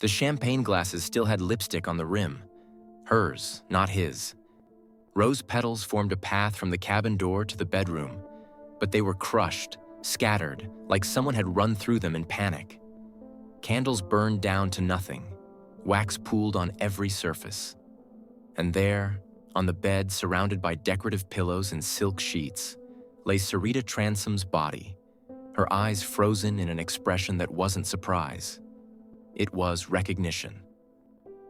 The champagne glasses still had lipstick on the rim. Hers, not his. Rose petals formed a path from the cabin door to the bedroom, but they were crushed, scattered, like someone had run through them in panic. Candles burned down to nothing. Wax pooled on every surface. And there, on the bed surrounded by decorative pillows and silk sheets, lay Sarita Transom's body, her eyes frozen in an expression that wasn't surprise. It was recognition.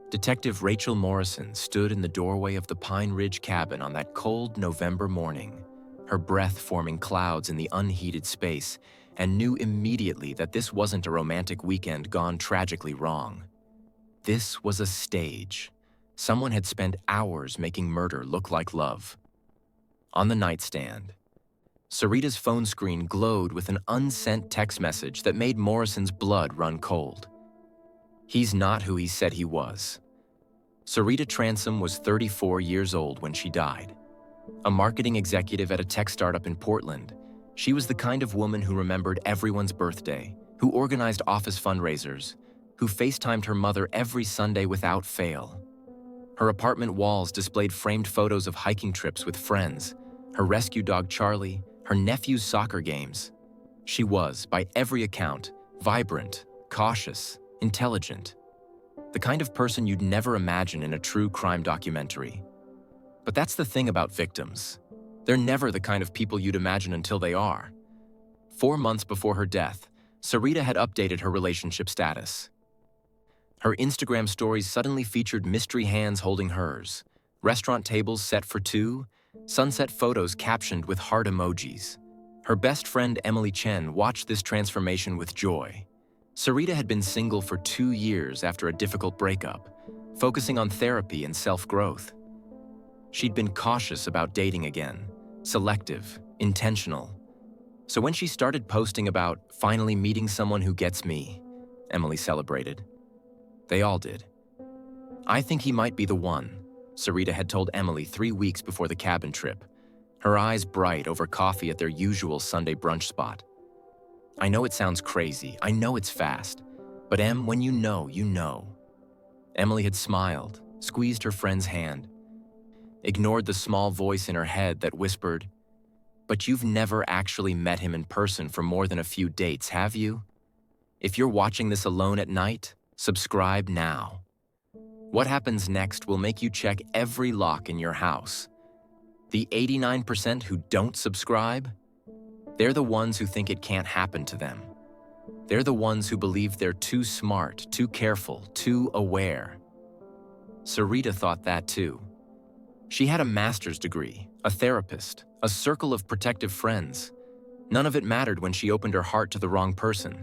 Detective Rachel Morrison stood in the doorway of the Pine Ridge cabin on that cold November morning, her breath forming clouds in the unheated space, and knew immediately that this wasn't a romantic weekend gone tragically wrong. This was a stage. Someone had spent hours making murder look like love. On the nightstand, Sarita's phone screen glowed with an unsent text message that made Morrison's blood run cold. He's not who he said he was. Sarita Transom was 34 years old when she died. A marketing executive at a tech startup in Portland, she was the kind of woman who remembered everyone's birthday, who organized office fundraisers, who FaceTimed her mother every Sunday without fail. Her apartment walls displayed framed photos of hiking trips with friends, her rescue dog Charlie, her nephew's soccer games. She was, by every account, vibrant, cautious, intelligent. The kind of person you'd never imagine in a true crime documentary. But that's the thing about victims. They're never the kind of people you'd imagine until they are. 4 months before her death, Sarita had updated her relationship status. Her Instagram stories suddenly featured mystery hands holding hers, restaurant tables set for two, sunset photos captioned with heart emojis. Her best friend Emily Chen watched this transformation with joy. Sarita had been single for 2 years after a difficult breakup, focusing on therapy and self-growth. She'd been cautious about dating again, selective, intentional. So when she started posting about finally meeting someone who gets me, Emily celebrated. They all did. "I think he might be the one," Sarita had told Emily 3 weeks before the cabin trip, her eyes bright over coffee at their usual Sunday brunch spot. "I know it sounds crazy, I know it's fast, but Em, when you know, you know." Emily had smiled, squeezed her friend's hand, ignored the small voice in her head that whispered, "But you've never actually met him in person for more than a few dates, have you? If you're watching this alone at night, subscribe now. What happens next will make you check every lock in your house. The 89% who don't subscribe, they're the ones who think it can't happen to them. They're the ones who believe they're too smart, too careful, too aware." Sarita thought that too. She had a master's degree, a therapist, a circle of protective friends. None of it mattered when she opened her heart to the wrong person.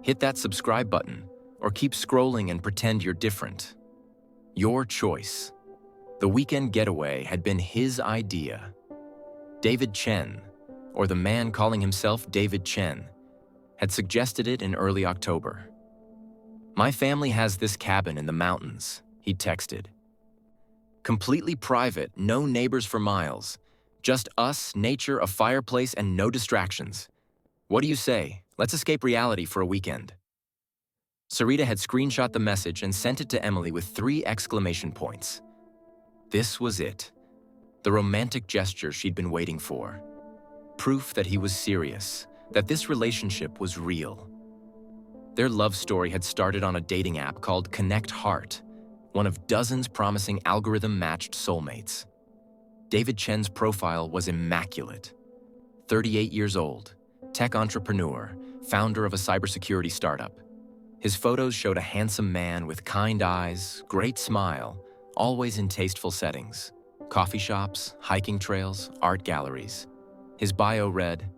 Hit that subscribe button, or keep scrolling and pretend you're different. Your choice. The weekend getaway had been his idea. David Chen, or the man calling himself David Chen, had suggested it in early October. "My family has this cabin in the mountains," he texted. "Completely private, no neighbors for miles. Just us, nature, a fireplace, and no distractions. What do you say? Let's escape reality for a weekend." Sarita had screenshot the message and sent it to Emily with 3 exclamation points. This was it. The romantic gesture she'd been waiting for. Proof that he was serious, that this relationship was real. Their love story had started on a dating app called Connect Heart, one of dozens promising algorithm-matched soulmates. David Chen's profile was immaculate. 38 years old, tech entrepreneur, founder of a cybersecurity startup. His photos showed a handsome man with kind eyes, great smile, always in tasteful settings. Coffee shops, hiking trails, art galleries. His bio read,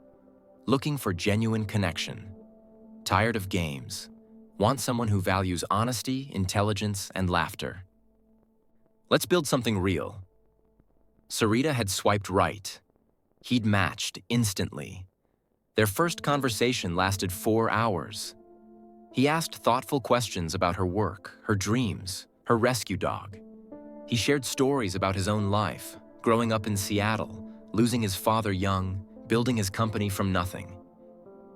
"Looking for genuine connection. Tired of games. Want someone who values honesty, intelligence, and laughter. Let's build something real." Sarita had swiped right. He'd matched instantly. Their first conversation lasted 4 hours. He asked thoughtful questions about her work, her dreams, her rescue dog. He shared stories about his own life, growing up in Seattle, losing his father young, building his company from nothing.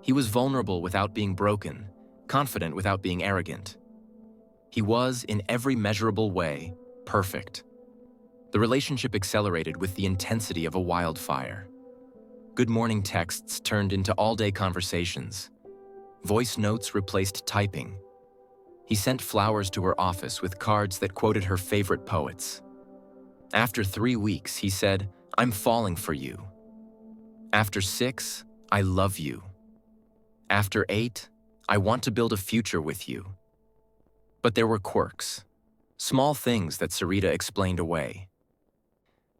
He was vulnerable without being broken, confident without being arrogant. He was, in every measurable way, perfect. The relationship accelerated with the intensity of a wildfire. Good morning texts turned into all-day conversations. Voice notes replaced typing. He sent flowers to her office with cards that quoted her favorite poets. After 3 weeks, he said, "I'm falling for you." After 6, "I love you." After 8, "I want to build a future with you." But there were quirks, small things that Sarita explained away,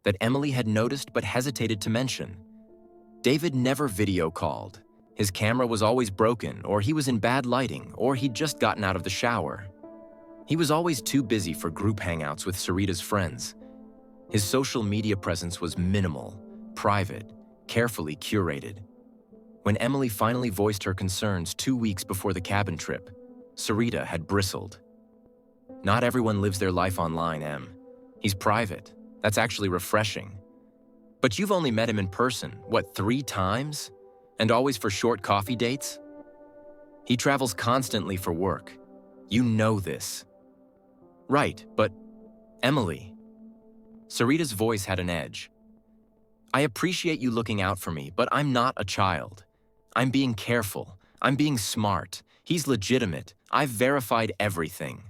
that Emily had noticed but hesitated to mention. David never video called. His camera was always broken, or he was in bad lighting, or he'd just gotten out of the shower. He was always too busy for group hangouts with Sarita's friends. His social media presence was minimal, private, carefully curated. When Emily finally voiced her concerns 2 weeks before the cabin trip, Sarita had bristled. "Not everyone lives their life online, Em. He's private. That's actually refreshing. But you've only met him in person, 3 times? And always for short coffee dates? He travels constantly for work. You know this." "Right, but Emily." Sarita's voice had an edge. "I appreciate you looking out for me, but I'm not a child. I'm being careful. I'm being smart. He's legitimate. I've verified everything.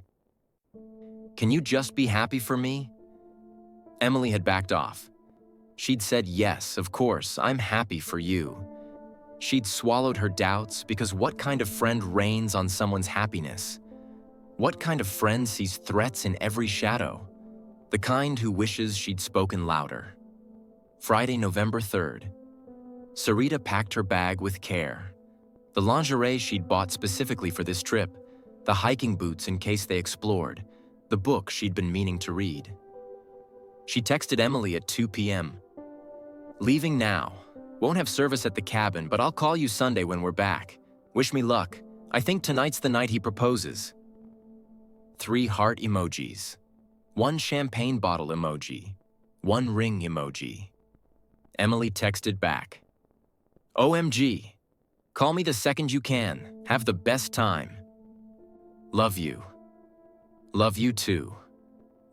Can you just be happy for me?" Emily had backed off. She'd said, "Yes, of course, I'm happy for you." She'd swallowed her doubts because what kind of friend reigns on someone's happiness? What kind of friend sees threats in every shadow? The kind who wishes she'd spoken louder. Friday, November 3rd. Sarita packed her bag with care. The lingerie she'd bought specifically for this trip, the hiking boots in case they explored, the book she'd been meaning to read. She texted Emily at 2 p.m. "Leaving now. Won't have service at the cabin, but I'll call you Sunday when we're back. Wish me luck. I think tonight's the night he proposes." 3 heart emojis. 1 champagne bottle emoji. 1 ring emoji. Emily texted back, "OMG. Call me the second you can. Have the best time. Love you." "Love you too."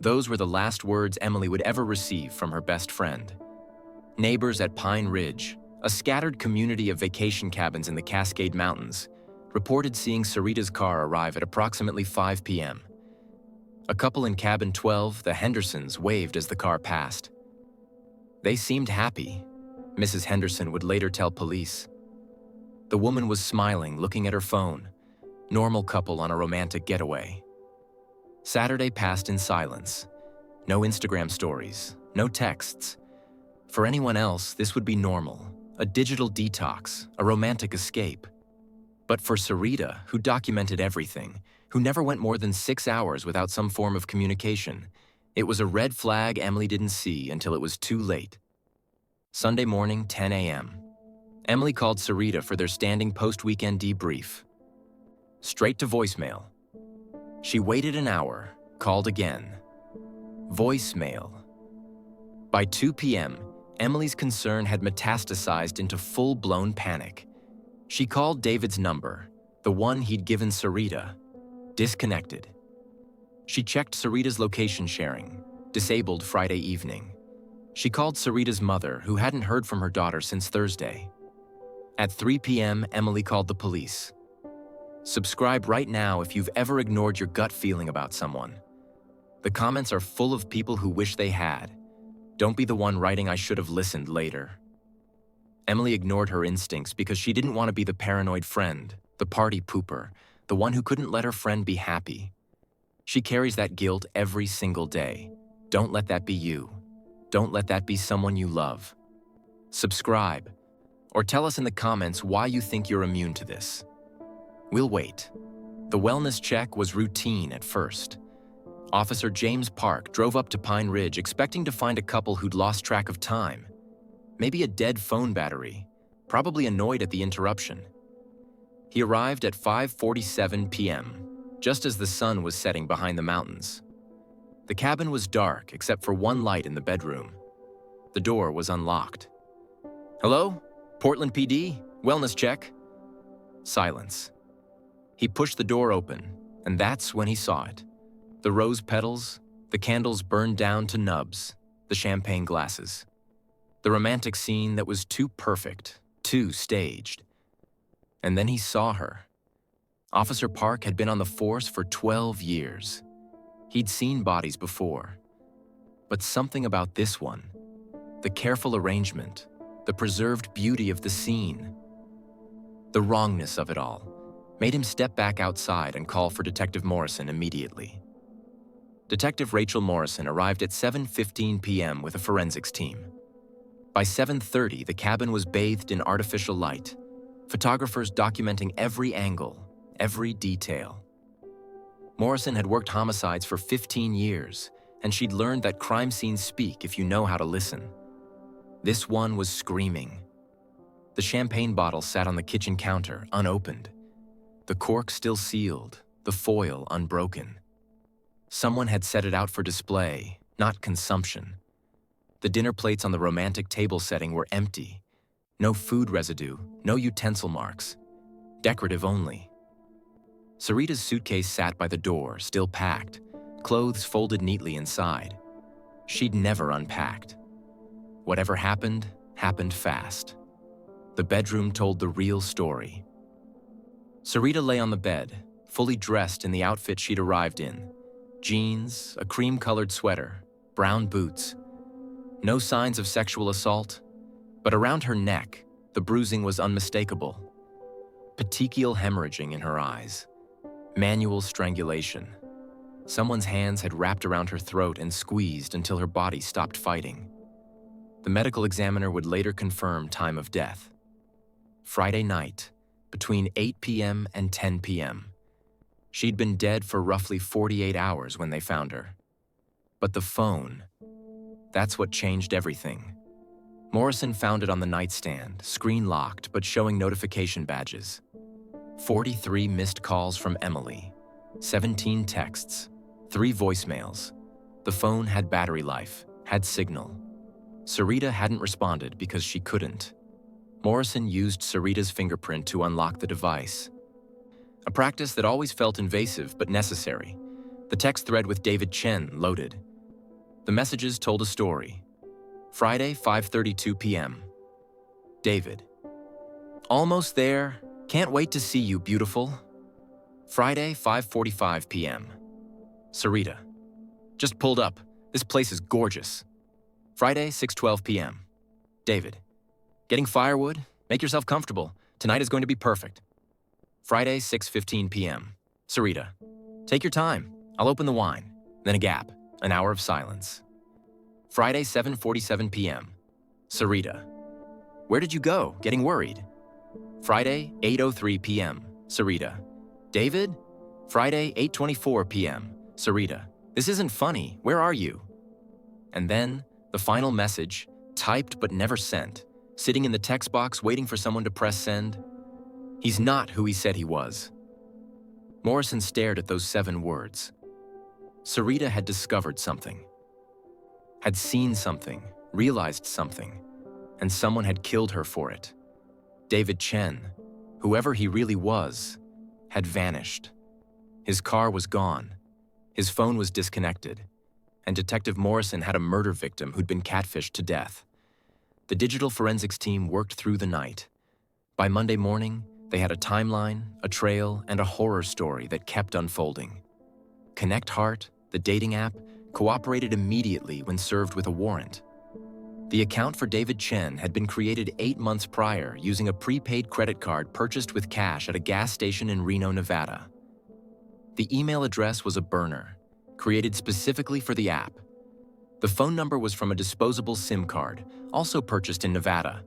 Those were the last words Emily would ever receive from her best friend. Neighbors at Pine Ridge, a scattered community of vacation cabins in the Cascade Mountains, reported seeing Sarita's car arrive at approximately 5 p.m. A couple in cabin 12, the Hendersons, waved as the car passed. They seemed happy, Mrs. Henderson would later tell police. The woman was smiling, looking at her phone. Normal couple on a romantic getaway. Saturday passed in silence. No Instagram stories, no texts. For anyone else, this would be normal, a digital detox, a romantic escape. But for Sarita, who documented everything, who never went more than 6 hours without some form of communication, it was a red flag Emily didn't see until it was too late. Sunday morning, 10 a.m. Emily called Sarita for their standing post-weekend debrief. Straight to voicemail. She waited an hour, called again. Voicemail. By 2 p.m., Emily's concern had metastasized into full-blown panic. She called David's number, the one he'd given Sarita. Disconnected. She checked Sarita's location sharing, disabled Friday evening. She called Sarita's mother, who hadn't heard from her daughter since Thursday. At 3 p.m., Emily called the police. Subscribe right now if you've ever ignored your gut feeling about someone. The comments are full of people who wish they had. Don't be the one writing "I should have listened" later. Emily ignored her instincts because she didn't want to be the paranoid friend, the party pooper, the one who couldn't let her friend be happy. She carries that guilt every single day. Don't let that be you. Don't let that be someone you love. Subscribe, or tell us in the comments why you think you're immune to this. We'll wait. The wellness check was routine at first. Officer James Park drove up to Pine Ridge expecting to find a couple who'd lost track of time. Maybe a dead phone battery, probably annoyed at the interruption. He arrived at 5:47 p.m., just as the sun was setting behind the mountains. The cabin was dark except for one light in the bedroom. The door was unlocked. "Hello? Portland PD? Wellness check?" Silence. He pushed the door open, and that's when he saw it. The rose petals, the candles burned down to nubs, the champagne glasses. The romantic scene that was too perfect, too staged. And then he saw her. Officer Park had been on the force for 12 years. He'd seen bodies before. But something about this one, the careful arrangement, the preserved beauty of the scene, the wrongness of it all, made him step back outside and call for Detective Morrison immediately. Detective Rachel Morrison arrived at 7:15 p.m. with a forensics team. By 7:30, the cabin was bathed in artificial light, photographers documenting every angle, every detail. Morrison had worked homicides for 15 years, and she'd learned that crime scenes speak if you know how to listen. This one was screaming. The champagne bottle sat on the kitchen counter, unopened. The cork still sealed, the foil unbroken. Someone had set it out for display, not consumption. The dinner plates on the romantic table setting were empty. No food residue, no utensil marks. Decorative only. Sarita's suitcase sat by the door, still packed, clothes folded neatly inside. She'd never unpacked. Whatever happened, happened fast. The bedroom told the real story. Sarita lay on the bed, fully dressed in the outfit she'd arrived in. Jeans, a cream-colored sweater, brown boots. No signs of sexual assault, but around her neck, the bruising was unmistakable. Petechial hemorrhaging in her eyes. Manual strangulation. Someone's hands had wrapped around her throat and squeezed until her body stopped fighting. The medical examiner would later confirm time of death. Friday night, between 8 p.m. and 10 p.m. She'd been dead for roughly 48 hours when they found her. But the phone, that's what changed everything. Morrison found it on the nightstand, screen locked but showing notification badges. 43 missed calls from Emily, 17 texts, 3 voicemails. The phone had battery life, had signal. Sarita hadn't responded because she couldn't. Morrison used Sarita's fingerprint to unlock the device. A practice that always felt invasive but necessary. The text thread with David Chen loaded. The messages told a story. Friday, 5:32 p.m. David. Almost there. Can't wait to see you, beautiful. Friday, 5:45 p.m. Sarita. Just pulled up. This place is gorgeous. Friday, 6:12 p.m. David. Getting firewood? Make yourself comfortable. Tonight is going to be perfect. Friday, 6:15 p.m. Sarita. Take your time. I'll open the wine. Then a gap. An hour of silence. Friday, 7:47 p.m. Sarita. Where did you go? Getting worried. Friday, 8:03 p.m. Sarita. David? Friday, 8:24 p.m. Sarita. This isn't funny. Where are you? And then, the final message, typed but never sent, sitting in the text box waiting for someone to press send. He's not who he said he was. Morrison stared at those 7 words. Sarita had discovered something. Had seen something, realized something, and someone had killed her for it. David Chen, whoever he really was, had vanished. His car was gone. His phone was disconnected. And Detective Morrison had a murder victim who'd been catfished to death. The digital forensics team worked through the night. By Monday morning, they had a timeline, a trail, and a horror story that kept unfolding. Connect Heart, the dating app, cooperated immediately when served with a warrant. The account for David Chen had been created 8 months prior using a prepaid credit card purchased with cash at a gas station in Reno, Nevada. The email address was a burner, created specifically for the app. The phone number was from a disposable SIM card, also purchased in Nevada.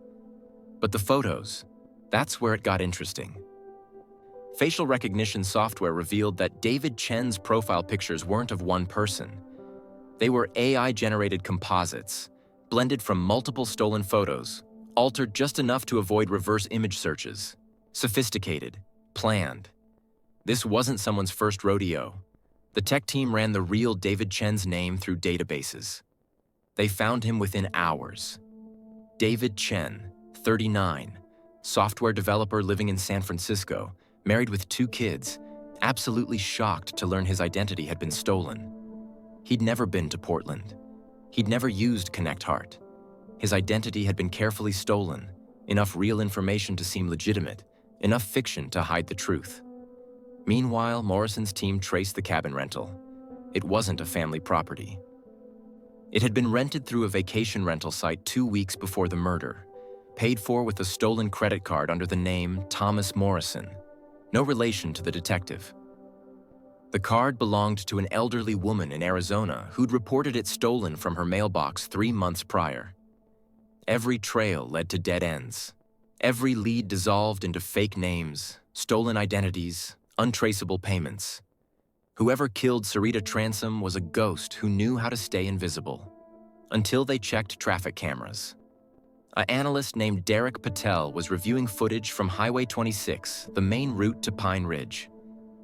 But the photos, that's where it got interesting. Facial recognition software revealed that David Chen's profile pictures weren't of one person. They were AI-generated composites, blended from multiple stolen photos, altered just enough to avoid reverse image searches. Sophisticated, planned. This wasn't someone's first rodeo. The tech team ran the real David Chen's name through databases. They found him within hours. David Chen, 39, software developer living in San Francisco, married with 2 kids, absolutely shocked to learn his identity had been stolen. He'd never been to Portland. He'd never used Connect Heart. His identity had been carefully stolen, enough real information to seem legitimate, enough fiction to hide the truth. Meanwhile, Morrison's team traced the cabin rental. It wasn't a family property. It had been rented through a vacation rental site 2 weeks before the murder, paid for with a stolen credit card under the name Thomas Morrison, no relation to the detective. The card belonged to an elderly woman in Arizona who'd reported it stolen from her mailbox 3 months prior. Every trail led to dead ends. Every lead dissolved into fake names, stolen identities, untraceable payments. Whoever killed Sarita Transom was a ghost who knew how to stay invisible. Until they checked traffic cameras. An analyst named Derek Patel was reviewing footage from Highway 26, the main route to Pine Ridge.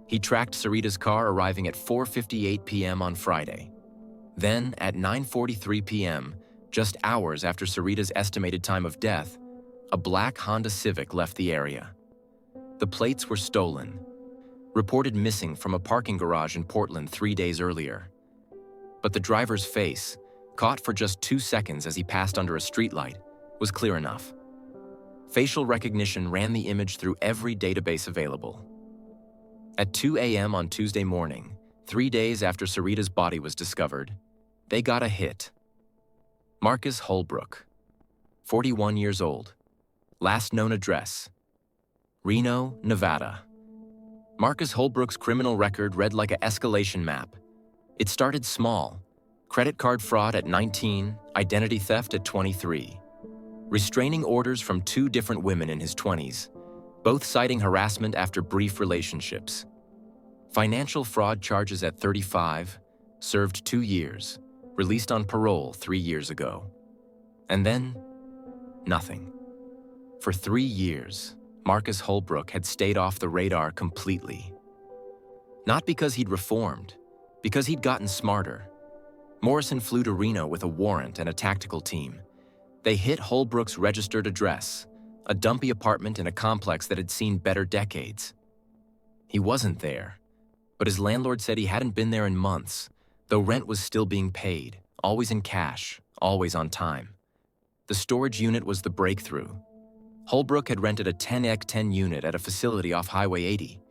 He tracked Sarita's car arriving at 4:58 p.m. on Friday. Then, at 9:43 p.m., just hours after Sarita's estimated time of death, a black Honda Civic left the area. The plates were stolen, reported missing from a parking garage in Portland 3 days earlier. But the driver's face, caught for just 2 seconds as he passed under a streetlight, was clear enough. Facial recognition ran the image through every database available. At 2 a.m. on Tuesday morning, 3 days after Sarita's body was discovered, they got a hit. Marcus Holbrook, 41 years old, last known address, Reno, Nevada. Marcus Holbrook's criminal record read like an escalation map. It started small: credit card fraud at 19, identity theft at 23. Restraining orders from 2 different women in his 20s, both citing harassment after brief relationships. Financial fraud charges at 35, served 2 years, released on parole 3 years ago. And then, nothing. For 3 years, Marcus Holbrook had stayed off the radar completely. Not because he'd reformed, because he'd gotten smarter. Morrison flew to Reno with a warrant and a tactical team. They hit Holbrook's registered address, a dumpy apartment in a complex that had seen better decades. He wasn't there, but his landlord said he hadn't been there in months, though rent was still being paid, always in cash, always on time. The storage unit was the breakthrough. Holbrook had rented a 10x10 unit at a facility off Highway 80.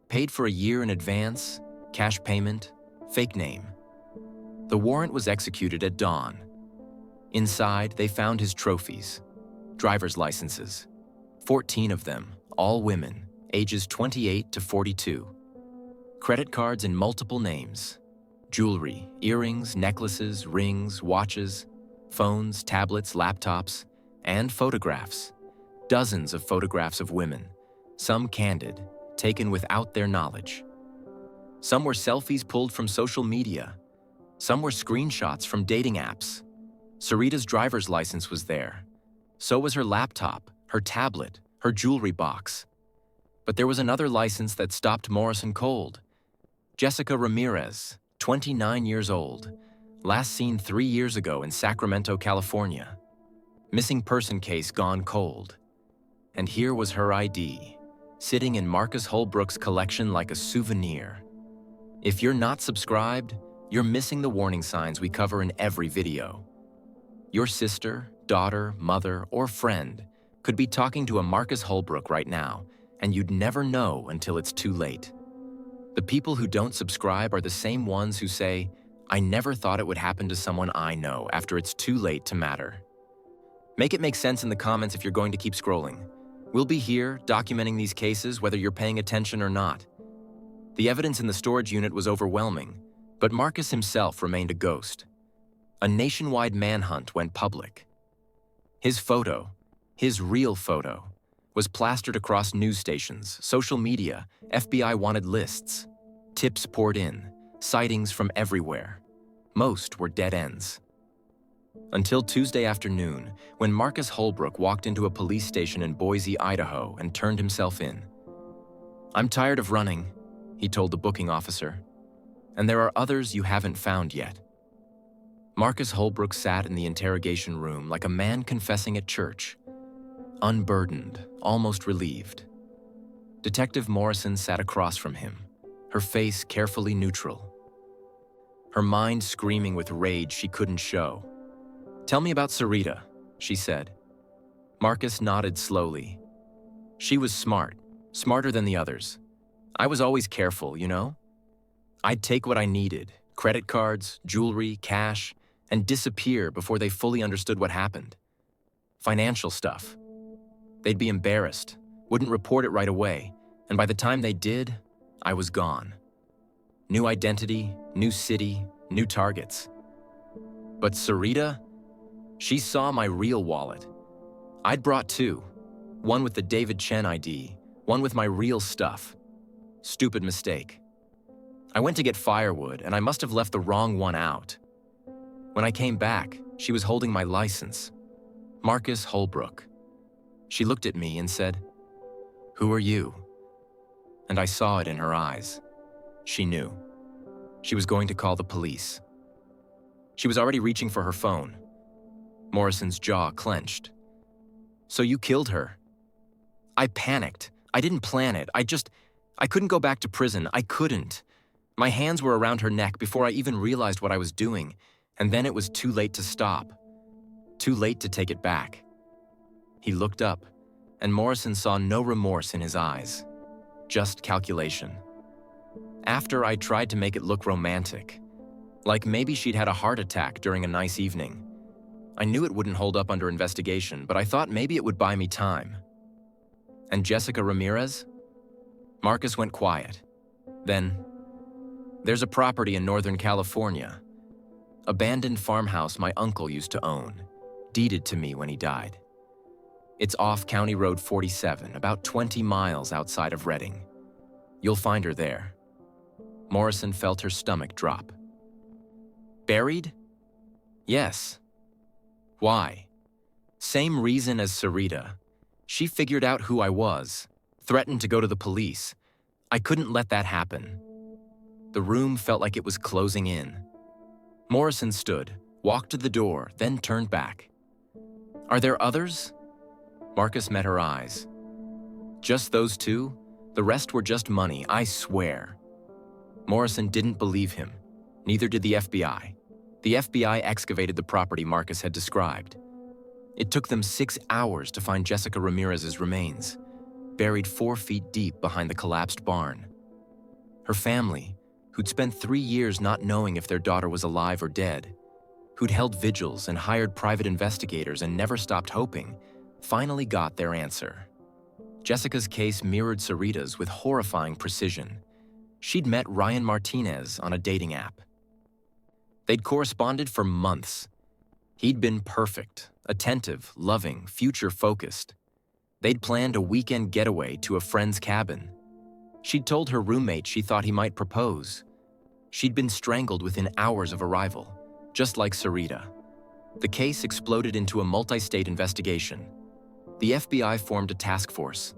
Paid for a year in advance, cash payment, fake name. The warrant was executed at dawn. Inside, they found his trophies, driver's licenses, 14 of them, all women, ages 28 to 42. Credit cards in multiple names, jewelry, earrings, necklaces, rings, watches, phones, tablets, laptops, and photographs. Dozens of photographs of women, some candid, taken without their knowledge. Some were selfies pulled from social media. Some were screenshots from dating apps. Sarita's driver's license was there. So was her laptop, her tablet, her jewelry box. But there was another license that stopped Morrison cold. Jessica Ramirez, 29 years old, last seen 3 years ago in Sacramento, California. Missing person case gone cold. And here was her ID, sitting in Marcus Holbrook's collection like a souvenir. If you're not subscribed, you're missing the warning signs we cover in every video. Your sister, daughter, mother, or friend could be talking to a Marcus Holbrook right now, and you'd never know until it's too late. The people who don't subscribe are the same ones who say, "I never thought it would happen to someone I know," after it's too late to matter. Make it make sense in the comments if you're going to keep scrolling. We'll be here documenting these cases whether you're paying attention or not. The evidence in the storage unit was overwhelming, but Marcus himself remained a ghost. A nationwide manhunt went public. His photo, his real photo, was plastered across news stations, social media, FBI wanted lists. Tips poured in, sightings from everywhere. Most were dead ends. Until Tuesday afternoon, when Marcus Holbrook walked into a police station in Boise, Idaho, and turned himself in. "I'm tired of running," he told the booking officer, "and there are others you haven't found yet." Marcus Holbrook sat in the interrogation room like a man confessing at church, unburdened, almost relieved. Detective Morrison sat across from him, her face carefully neutral, her mind screaming with rage she couldn't show. "Tell me about Sarita," she said. Marcus nodded slowly. "She was smart, smarter than the others. I was always careful, you know? I'd take what I needed, credit cards, jewelry, cash, and disappear before they fully understood what happened. Financial stuff. They'd be embarrassed, wouldn't report it right away, and by the time they did, I was gone. New identity, new city, new targets. But Sarita, she saw my real wallet. I'd brought two, one with the David Chen ID, one with my real stuff. Stupid mistake. I went to get firewood, and I must have left the wrong one out. When I came back, she was holding my license. Marcus Holbrook. She looked at me and said, "Who are you?" And I saw it in her eyes. She knew. She was going to call the police. She was already reaching for her phone. Morrison's jaw clenched. "So you killed her?" I panicked. I didn't plan it. I couldn't go back to prison. I couldn't. My hands were around her neck before I even realized what I was doing, and then it was too late to stop. Too late to take it back. He looked up, and Morrison saw no remorse in his eyes, just calculation. After I tried to make it look romantic, like maybe she'd had a heart attack during a nice evening. I knew it wouldn't hold up under investigation, but I thought maybe it would buy me time. And Jessica Ramirez? Marcus went quiet. Then, "There's a property in Northern California. Abandoned farmhouse my uncle used to own, deeded to me when he died. It's off County Road 47, about 20 miles outside of Redding. You'll find her there." Morrison felt her stomach drop. "Buried?" "Yes." "Why?" "Same reason as Sarita. She figured out who I was, threatened to go to the police. I couldn't let that happen." The room felt like it was closing in. Morrison stood, walked to the door, then turned back. "Are there others?" Marcus met her eyes. "Just those two? The rest were just money, I swear." Morrison didn't believe him. Neither did the FBI. The FBI excavated the property Marcus had described. It took them 6 hours to find Jessica Ramirez's remains, buried 4 feet deep behind the collapsed barn. Her family, who'd spent 3 years not knowing if their daughter was alive or dead, who'd held vigils and hired private investigators and never stopped hoping, finally got their answer. Jessica's case mirrored Sarita's with horrifying precision. She'd met Ryan Martinez on a dating app. They'd corresponded for months. He'd been perfect, attentive, loving, future-focused. They'd planned a weekend getaway to a friend's cabin. She'd told her roommate she thought he might propose. She'd been strangled within hours of arrival, just like Sarita. The case exploded into a multi-state investigation. The FBI formed a task force.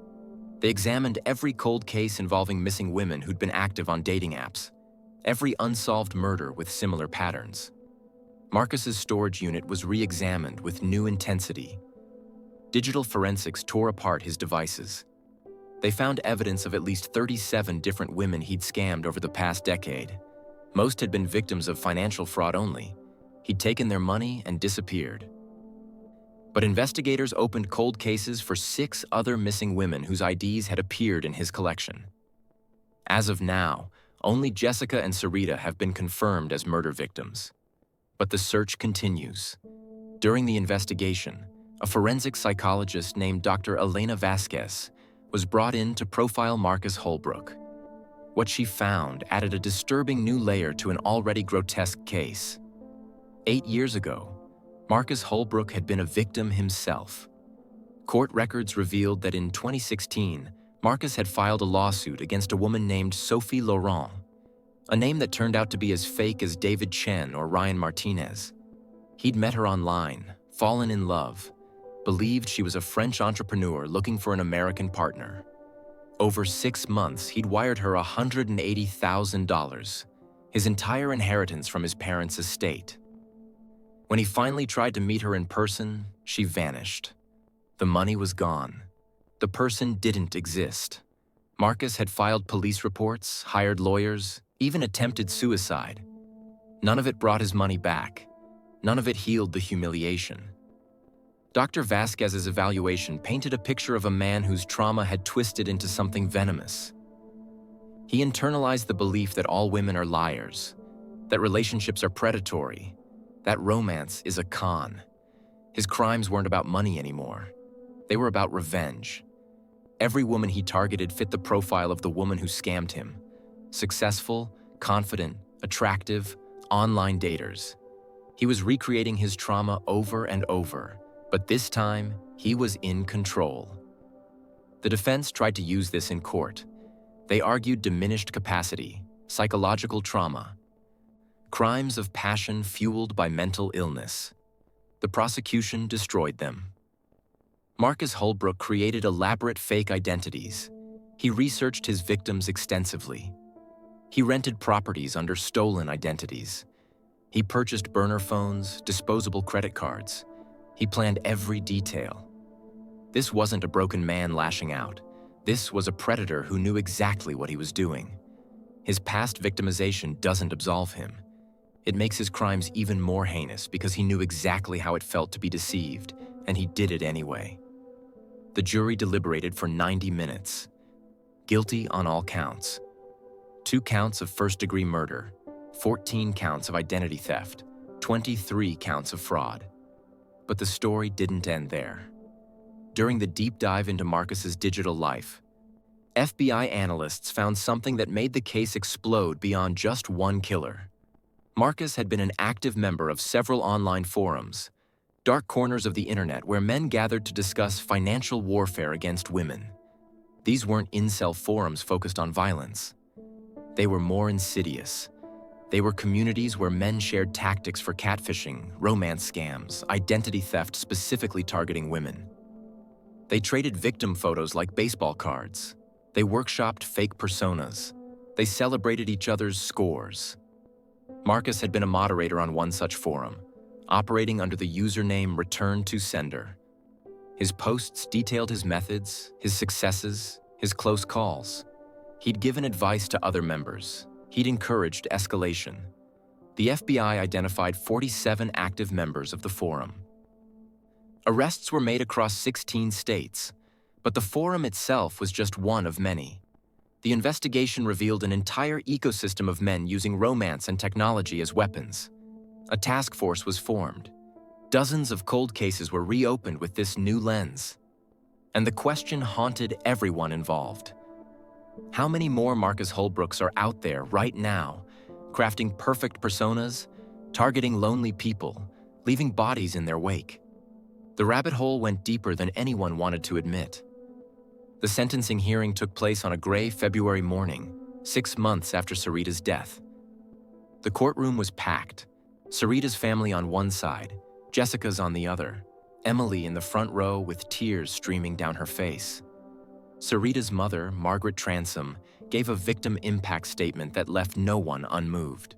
They examined every cold case involving missing women who'd been active on dating apps, every unsolved murder with similar patterns. Marcus's storage unit was re-examined with new intensity. Digital forensics tore apart his devices. They found evidence of at least 37 different women he'd scammed over the past decade. Most had been victims of financial fraud only. He'd taken their money and disappeared. But investigators opened cold cases for 6 other missing women whose IDs had appeared in his collection. As of now, only Jessica and Sarita have been confirmed as murder victims. But the search continues. During the investigation, a forensic psychologist named Dr. Elena Vasquez was brought in to profile Marcus Holbrook. What she found added a disturbing new layer to an already grotesque case. 8 years ago, Marcus Holbrook had been a victim himself. Court records revealed that in 2016, Marcus had filed a lawsuit against a woman named Sophie Laurent, a name that turned out to be as fake as David Chen or Ryan Martinez. He'd met her online, fallen in love, believed she was a French entrepreneur looking for an American partner. Over 6 months, he'd wired her $180,000, his entire inheritance from his parents' estate. When he finally tried to meet her in person, she vanished. The money was gone. The person didn't exist. Marcus had filed police reports, hired lawyers, even attempted suicide. None of it brought his money back. None of it healed the humiliation. Dr. Vasquez's evaluation painted a picture of a man whose trauma had twisted into something venomous. He internalized the belief that all women are liars, that relationships are predatory, that romance is a con. His crimes weren't about money anymore. They were about revenge. Every woman he targeted fit the profile of the woman who scammed him. Successful, confident, attractive, online daters. He was recreating his trauma over and over, but this time, he was in control. The defense tried to use this in court. They argued diminished capacity, psychological trauma, crimes of passion fueled by mental illness. The prosecution destroyed them. Marcus Holbrook created elaborate fake identities. He researched his victims extensively. He rented properties under stolen identities. He purchased burner phones, disposable credit cards. He planned every detail. This wasn't a broken man lashing out. This was a predator who knew exactly what he was doing. His past victimization doesn't absolve him. It makes his crimes even more heinous because he knew exactly how it felt to be deceived, and he did it anyway. The jury deliberated for 90 minutes. Guilty on all counts. 2 counts of first-degree murder, 14 counts of identity theft, 23 counts of fraud. But the story didn't end there. During the deep dive into Marcus's digital life, FBI analysts found something that made the case explode beyond just one killer. Marcus had been an active member of several online forums, dark corners of the internet where men gathered to discuss financial warfare against women. These weren't incel forums focused on violence. They were more insidious. They were communities where men shared tactics for catfishing, romance scams, identity theft specifically targeting women. They traded victim photos like baseball cards. They workshopped fake personas. They celebrated each other's scores. Marcus had been a moderator on one such forum, operating under the username #ReturnToSender. His posts detailed his methods, his successes, his close calls. He'd given advice to other members. He'd encouraged escalation. The FBI identified 47 active members of the forum. Arrests were made across 16 states, but the forum itself was just one of many. The investigation revealed an entire ecosystem of men using romance and technology as weapons. A task force was formed. Dozens of cold cases were reopened with this new lens. And the question haunted everyone involved. How many more Marcus Holbrooks are out there right now, crafting perfect personas, targeting lonely people, leaving bodies in their wake? The rabbit hole went deeper than anyone wanted to admit. The sentencing hearing took place on a gray February morning, 6 months after Sarita's death. The courtroom was packed. Sarita's family on one side, Jessica's on the other, Emily in the front row with tears streaming down her face. Sarita's mother, Margaret Transom, gave a victim impact statement that left no one unmoved.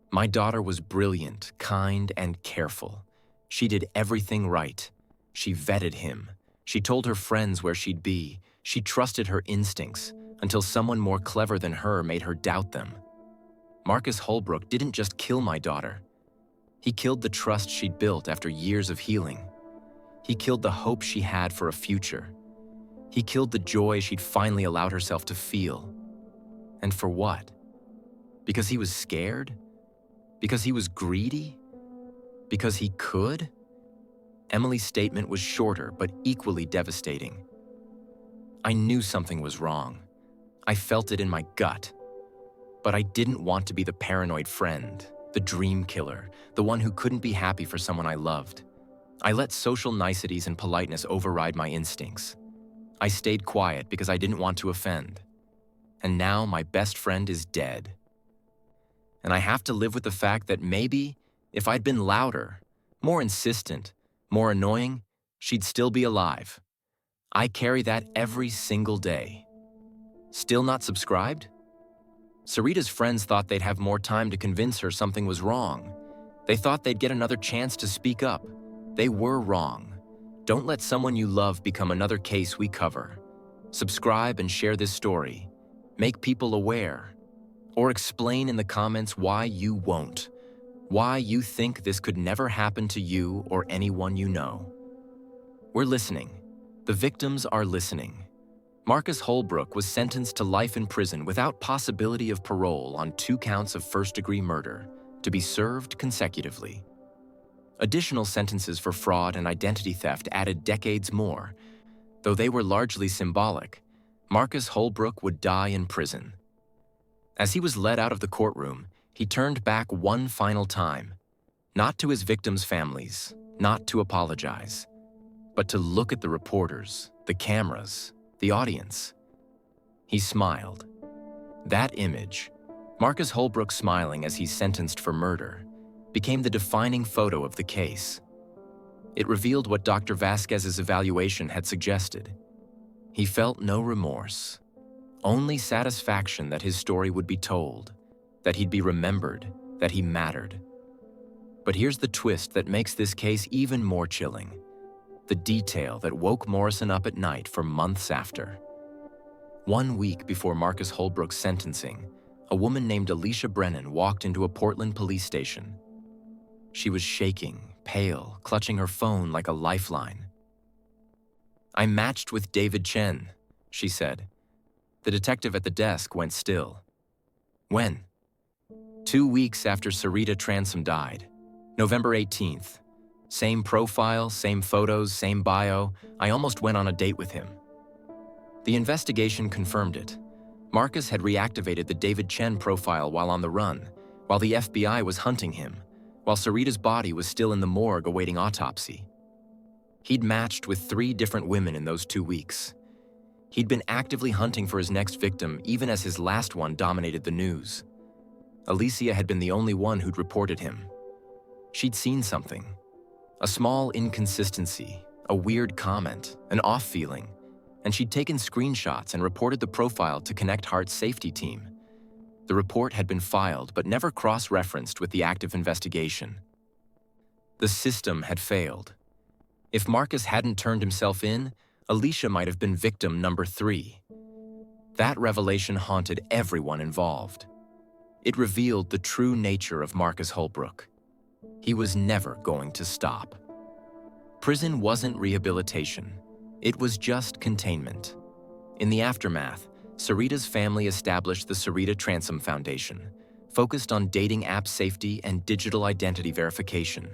"My daughter was brilliant, kind, and careful. She did everything right. She vetted him. She told her friends where she'd be. She trusted her instincts until someone more clever than her made her doubt them. Marcus Holbrook didn't just kill my daughter. He killed the trust she'd built after years of healing. He killed the hope she had for a future. He killed the joy she'd finally allowed herself to feel. And for what? Because he was scared? Because he was greedy? Because he could?" Emily's statement was shorter but equally devastating. "I knew something was wrong. I felt it in my gut. But I didn't want to be the paranoid friend, the dream killer, the one who couldn't be happy for someone I loved. I let social niceties and politeness override my instincts. I stayed quiet because I didn't want to offend. And now my best friend is dead. And I have to live with the fact that maybe, if I'd been louder, more insistent, more annoying, she'd still be alive. I carry that every single day." Still not subscribed? Sarita's friends thought they'd have more time to convince her something was wrong. They thought they'd get another chance to speak up. They were wrong. Don't let someone you love become another case we cover. Subscribe and share this story. Make people aware. Or explain in the comments why you won't. Why you think this could never happen to you or anyone you know. We're listening. The victims are listening. Marcus Holbrook was sentenced to life in prison without possibility of parole on 2 counts of first-degree murder, to be served consecutively. Additional sentences for fraud and identity theft added decades more. Though they were largely symbolic, Marcus Holbrook would die in prison. As he was led out of the courtroom, he turned back one final time, not to his victims' families, not to apologize, but to look at the reporters, the cameras, the audience. He smiled. That image, Marcus Holbrook smiling as he's sentenced for murder, became the defining photo of the case. It revealed what Dr. Vasquez's evaluation had suggested. He felt no remorse, only satisfaction that his story would be told, that he'd be remembered, that he mattered. But here's the twist that makes this case even more chilling. The detail that woke Morrison up at night for months after. 1 week before Marcus Holbrook's sentencing, a woman named Alicia Brennan walked into a Portland police station. She was shaking, pale, clutching her phone like a lifeline. "I matched with David Chen," she said. The detective at the desk went still. "When?" 2 weeks after Sarita Transom died, November 18th. Same profile, same photos, same bio. I almost went on a date with him. The investigation confirmed it. Marcus had reactivated the David Chen profile while on the run, while the FBI was hunting him, while Sarita's body was still in the morgue awaiting autopsy. He'd matched with 3 different women in those 2 weeks. He'd been actively hunting for his next victim even as his last one dominated the news. Alicia had been the only one who'd reported him. She'd seen something. A small inconsistency, a weird comment, an off feeling, and she'd taken screenshots and reported the profile to Connect Heart's safety team. The report had been filed but never cross-referenced with the active investigation. The system had failed. If Marcus hadn't turned himself in, Alicia might have been victim number 3. That revelation haunted everyone involved. It revealed the true nature of Marcus Holbrook. He was never going to stop. Prison wasn't rehabilitation. It was just containment. In the aftermath, Sarita's family established the Sarita Transom Foundation, focused on dating app safety and digital identity verification.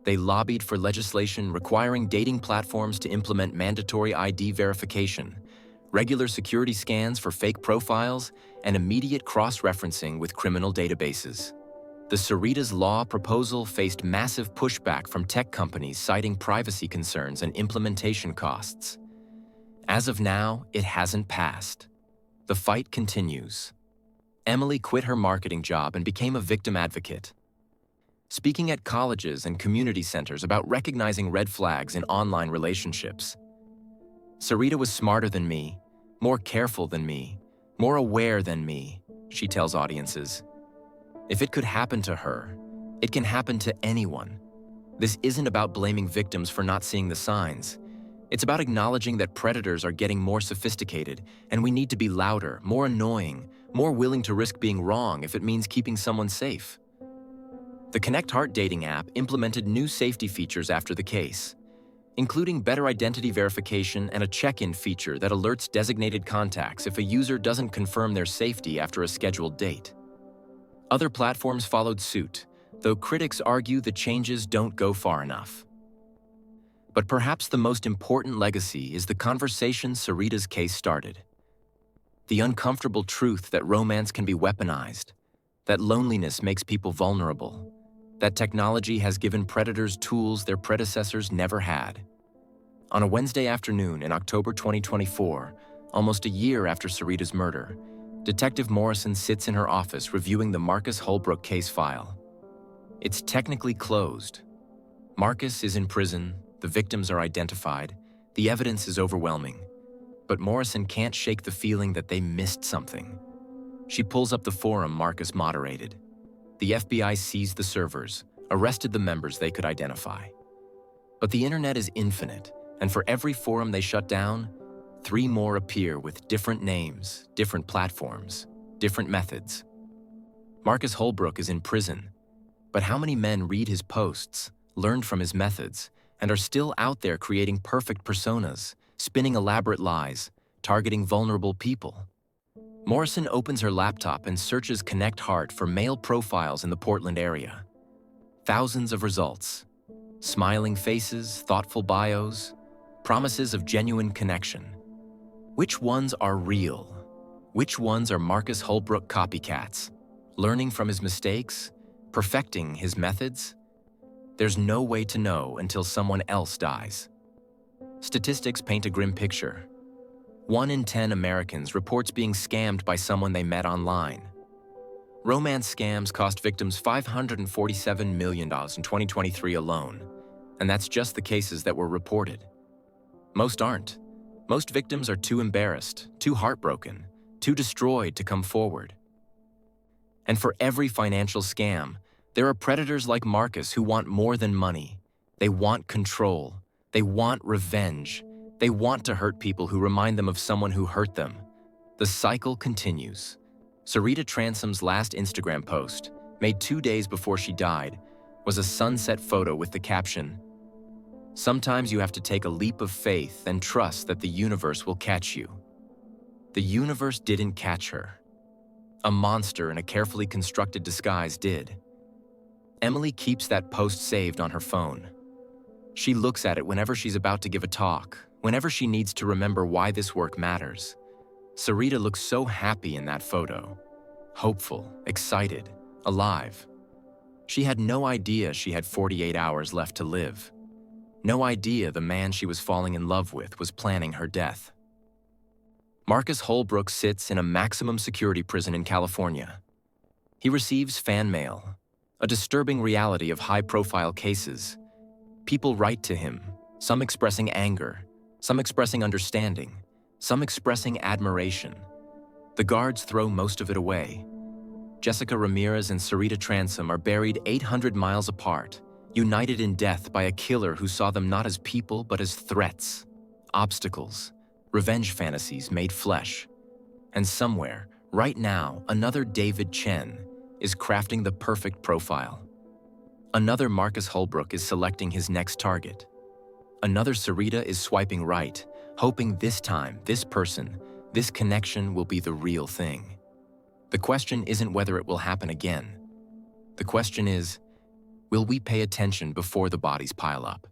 They lobbied for legislation requiring dating platforms to implement mandatory ID verification, regular security scans for fake profiles, and immediate cross-referencing with criminal databases. The Sarita's Law proposal faced massive pushback from tech companies citing privacy concerns and implementation costs. As of now, it hasn't passed. The fight continues. Emily quit her marketing job and became a victim advocate, speaking at colleges and community centers about recognizing red flags in online relationships. "Sarita was smarter than me, more careful than me, more aware than me," she tells audiences. If it could happen to her, it can happen to anyone. This isn't about blaming victims for not seeing the signs. It's about acknowledging that predators are getting more sophisticated, and we need to be louder, more annoying, more willing to risk being wrong if it means keeping someone safe. The Connect Heart dating app implemented new safety features after the case, including better identity verification and a check-in feature that alerts designated contacts if a user doesn't confirm their safety after a scheduled date. Other platforms followed suit, though critics argue the changes don't go far enough. But perhaps the most important legacy is the conversation Sarita's case started. The uncomfortable truth that romance can be weaponized, that loneliness makes people vulnerable, that technology has given predators tools their predecessors never had. On a Wednesday afternoon in October 2024, almost a year after Sarita's murder, Detective Morrison sits in her office reviewing the Marcus Holbrook case file. It's technically closed. Marcus is in prison, the victims are identified, the evidence is overwhelming. But Morrison can't shake the feeling that they missed something. She pulls up the forum Marcus moderated. The FBI seized the servers, arrested the members they could identify. But the internet is infinite, and for every forum they shut down, 3 more appear with different names, different platforms, different methods. Marcus Holbrook is in prison, but how many men read his posts, learned from his methods, and are still out there creating perfect personas, spinning elaborate lies, targeting vulnerable people? Morrison opens her laptop and searches Connect Heart for male profiles in the Portland area. Thousands of results. Smiling faces, thoughtful bios, promises of genuine connection. Which ones are real? Which ones are Marcus Holbrook copycats, learning from his mistakes, perfecting his methods? There's no way to know until someone else dies. Statistics paint a grim picture. 1 in 10 Americans reports being scammed by someone they met online. Romance scams cost victims $547 million in 2023 alone, and that's just the cases that were reported. Most aren't. Most victims are too embarrassed, too heartbroken, too destroyed to come forward. And for every financial scam, there are predators like Marcus who want more than money. They want control. They want revenge. They want to hurt people who remind them of someone who hurt them. The cycle continues. Sarita Transom's last Instagram post, made 2 days before she died, was a sunset photo with the caption, "Sometimes you have to take a leap of faith and trust that the universe will catch you." The universe didn't catch her. A monster in a carefully constructed disguise did. Emily keeps that post saved on her phone. She looks at it whenever she's about to give a talk, whenever she needs to remember why this work matters. Sarita looks so happy in that photo. Hopeful, excited, alive. She had no idea she had 48 hours left to live. No idea the man she was falling in love with was planning her death. Marcus Holbrook sits in a maximum security prison in California. He receives fan mail, a disturbing reality of high-profile cases. People write to him, some expressing anger, some expressing understanding, some expressing admiration. The guards throw most of it away. Jessica Ramirez and Sarita Transom are buried 800 miles apart, united in death by a killer who saw them not as people but as threats, obstacles, revenge fantasies made flesh. And somewhere, right now, another David Chen is crafting the perfect profile. Another Marcus Holbrook is selecting his next target. Another Sarita is swiping right, hoping this time, this person, this connection will be the real thing. The question isn't whether it will happen again. The question is, will we pay attention before the bodies pile up?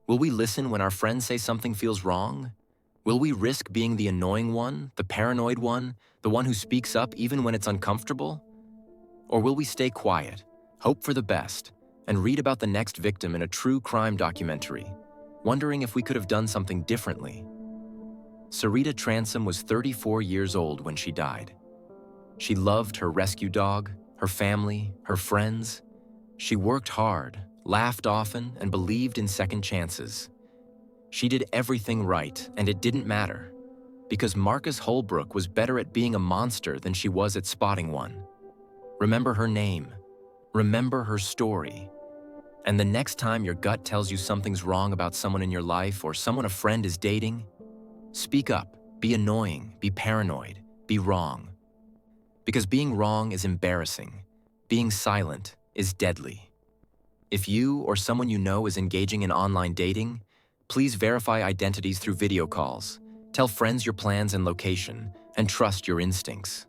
Will we listen when our friends say something feels wrong? Will we risk being the annoying one, the paranoid one, the one who speaks up even when it's uncomfortable? Or will we stay quiet, hope for the best, and read about the next victim in a true crime documentary, wondering if we could have done something differently? Sarita Transom was 34 years old when she died. She loved her rescue dog, her family, her friends. She worked hard, laughed often, and believed in second chances. She did everything right, and it didn't matter, because Marcus Holbrook was better at being a monster than she was at spotting one. Remember her name. Remember her story. And the next time your gut tells you something's wrong about someone in your life or someone a friend is dating, speak up, be annoying, be paranoid, be wrong. Because being wrong is embarrassing. Being silent is deadly. If you or someone you know is engaging in online dating, please verify identities through video calls, tell friends your plans and location, and trust your instincts.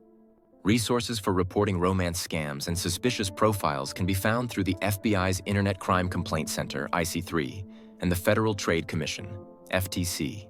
Resources for reporting romance scams and suspicious profiles can be found through the FBI's Internet Crime Complaint Center, IC3, and the Federal Trade Commission, FTC.